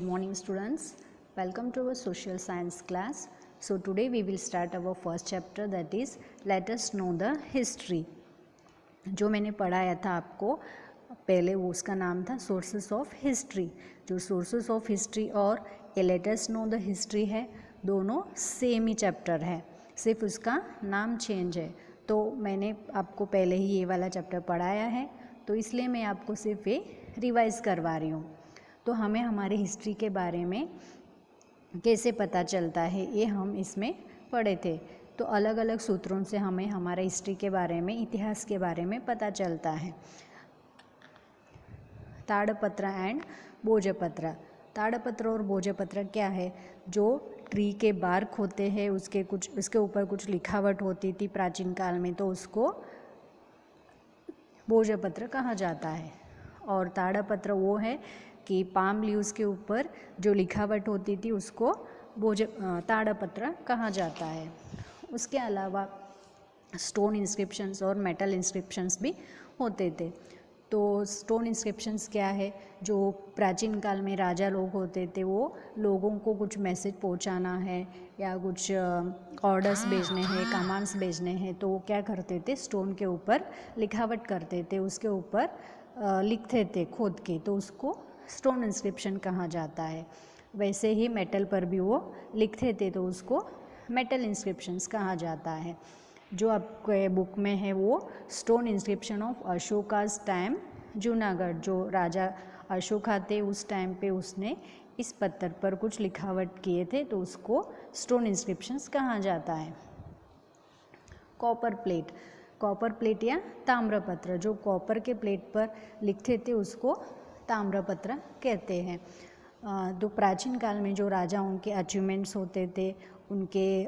Morning students, welcome to our social science class. So today we will start our first chapter, that is let us know the history. जो मैंने पढ़ाया था आपको पहले वो उसका नाम था सोर्सेस ऑफ हिस्ट्री. जो सोर्सेस ऑफ हिस्ट्री और a let us know the history है, दोनों सेम ही चैप्टर है, सिर्फ उसका नाम चेंज है. तो मैंने आपको पहले ही ये वाला चैप्टर पढ़ाया है, तो इसलिए मैं आपको सिर्फ ये रिवाइज़ करवा रही हूँ. तो हमें हमारे हिस्ट्री के बारे में कैसे पता चलता है ये हम इसमें पढ़े थे. तो अलग अलग सूत्रों से हमें हमारे हिस्ट्री के बारे में, इतिहास के बारे में पता चलता है. ताड़पत्र एंड भोजपत्र. ताड़पत्र और भोजपत्र क्या है? जो ट्री के बार्क होते हैं उसके ऊपर कुछ लिखावट होती थी प्राचीन काल में, तो उसको भोजपत्र कहा जाता है. और ताड़पत्र वो है कि पाम लीव्स के ऊपर जो लिखावट होती थी उसको ताड़पत्र कहा जाता है. उसके अलावा स्टोन इंस्क्रिप्शंस और मेटल इंस्क्रिप्शंस भी होते थे. तो स्टोन इंस्क्रिप्शंस क्या है? जो प्राचीन काल में राजा लोग होते थे, वो लोगों को कुछ मैसेज पहुंचाना है या कुछ ऑर्डर्स भेजने हैं, कमांड्स भेजने हैं, तो वो क्या करते थे, स्टोन के ऊपर लिखावट करते थे, उसके ऊपर लिखते थे खोद के, तो उसको स्टोन इंस्क्रिप्शन कहा जाता है. वैसे ही मेटल पर भी वो लिखते थे, तो उसको मेटल इंस्क्रिप्शंस कहा जाता है. जो आपके बुक में है वो stone inscription of Ashoka's time Junagadh. जो राजा अशोका थे उस टाइम पे उसने इस पत्थर पर कुछ लिखावट किए थे, तो उसको स्टोन इंस्क्रिप्शंस कहा जाता है. Copper plate. कॉपर प्लेट या ताम्रपत्र, जो कॉपर के प्लेट पर लिखते थे उसको ताम्रपत्र कहते हैं. तो प्राचीन काल में जो राजाओं के अचीवमेंट्स होते थे, उनके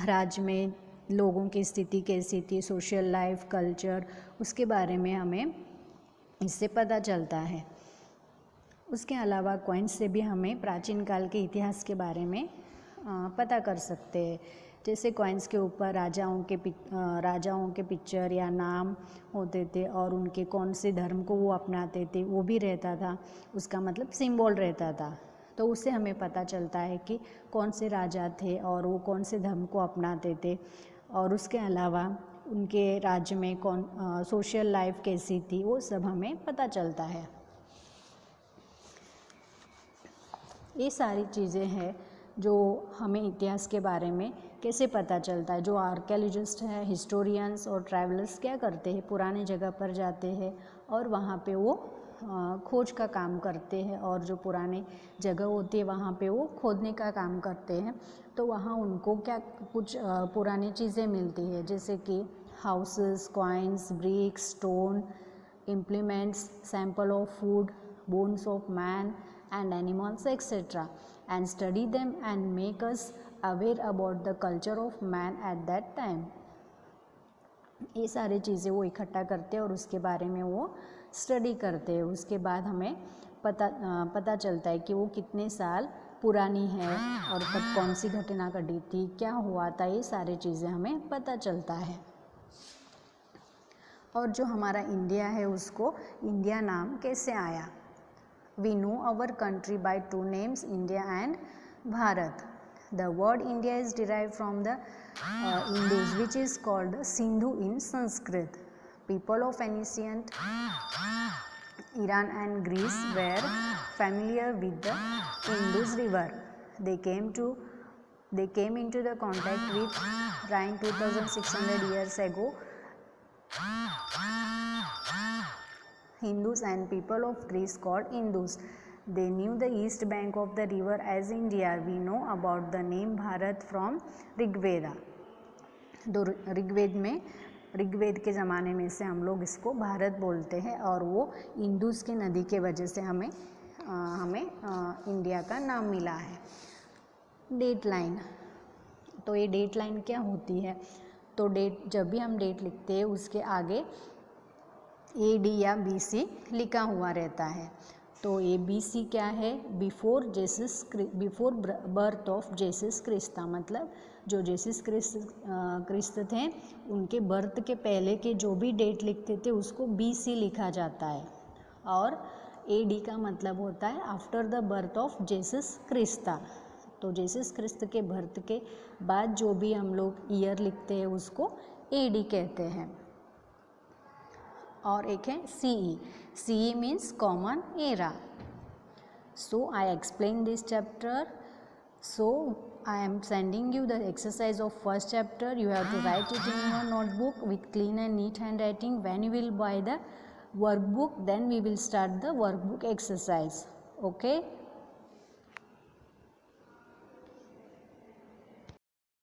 राज्य में लोगों की स्थिति कैसी थी, सोशल लाइफ, कल्चर, उसके बारे में हमें इससे पता चलता है. उसके अलावा कॉइन्स से भी हमें प्राचीन काल के इतिहास के बारे में पता कर सकते हैं. जैसे कॉइन्स के ऊपर राजाओं के पिक्चर या नाम होते थे और उनके कौन से धर्म को वो अपनाते थे वो भी रहता था, उसका मतलब सिंबल रहता था. तो उससे हमें पता चलता है कि कौन से राजा थे और वो कौन से धर्म को अपनाते थे. और उसके अलावा उनके राज्य में सोशल लाइफ कैसी थी, वो सब हमें पता चलता है. ये सारी चीज़ें हैं जो हमें इतिहास के बारे में कैसे पता चलता है. जो आर्कियोलॉजिस्ट हैं, हिस्टोरियंस और ट्रैवलर्स क्या करते हैं, पुराने जगह पर जाते हैं और वहाँ पे वो खोज का काम करते हैं, और जो पुराने जगह होती है वहाँ पे वो खोदने का काम करते हैं. तो वहाँ उनको क्या कुछ पुरानी चीज़ें मिलती है, जैसे कि houses, coins, bricks, stone, implements, sample of food, bones of man and animals etc. and study them and make us aware about the culture of man at that time. ये सारी चीज़ें वो इकट्ठा करते हैं और उसके बारे में वो स्टडी करते हैं. उसके बाद हमें पता चलता है कि वो कितने साल पुरानी है और तब कौन सी घटना घटी थी, क्या हुआ था, ये सारी चीज़ें हमें पता चलता है. और जो हमारा इंडिया है उसको इंडिया नाम कैसे आया? We know our country by two names, India and Bharat. The word India is derived from the Indus, which is called Sindhu in Sanskrit. People of ancient Iran and Greece were familiar with the Indus River. They came into the contact with Rhine 2600 years ago. Hindus and people of Greece called Indus. They knew the east bank of the river as India. We know about the name Bharat from Rigveda. तो ऋग्वेद के ज़माने में से हम लोग इसको भारत बोलते हैं, और वो इंडस के नदी के वजह से हमें इंडिया का नाम मिला है. Date line. तो ये डेट लाइन क्या होती है? तो जब भी हम डेट लिखते हैं उसके आगे AD या BC लिखा हुआ रहता है. तो ABC क्या है? Before birth of Jesus Christ. मतलब जो जेसस क्रिस्त थे उनके बर्थ के पहले के जो भी डेट लिखते थे उसको BC लिखा जाता है. और AD का मतलब होता है after the birth of Jesus Crysta. तो जेसस क्रिस्त के बर्थ के बाद जो भी हम लोग ईयर लिखते हैं उसको AD कहते हैं। और एक है CE, CE means common era. So I explain this chapter. So I am sending you the exercise of first chapter. You have to write it in your notebook with clean and neat handwriting. When you will buy the workbook, then we will start the workbook exercise. Okay.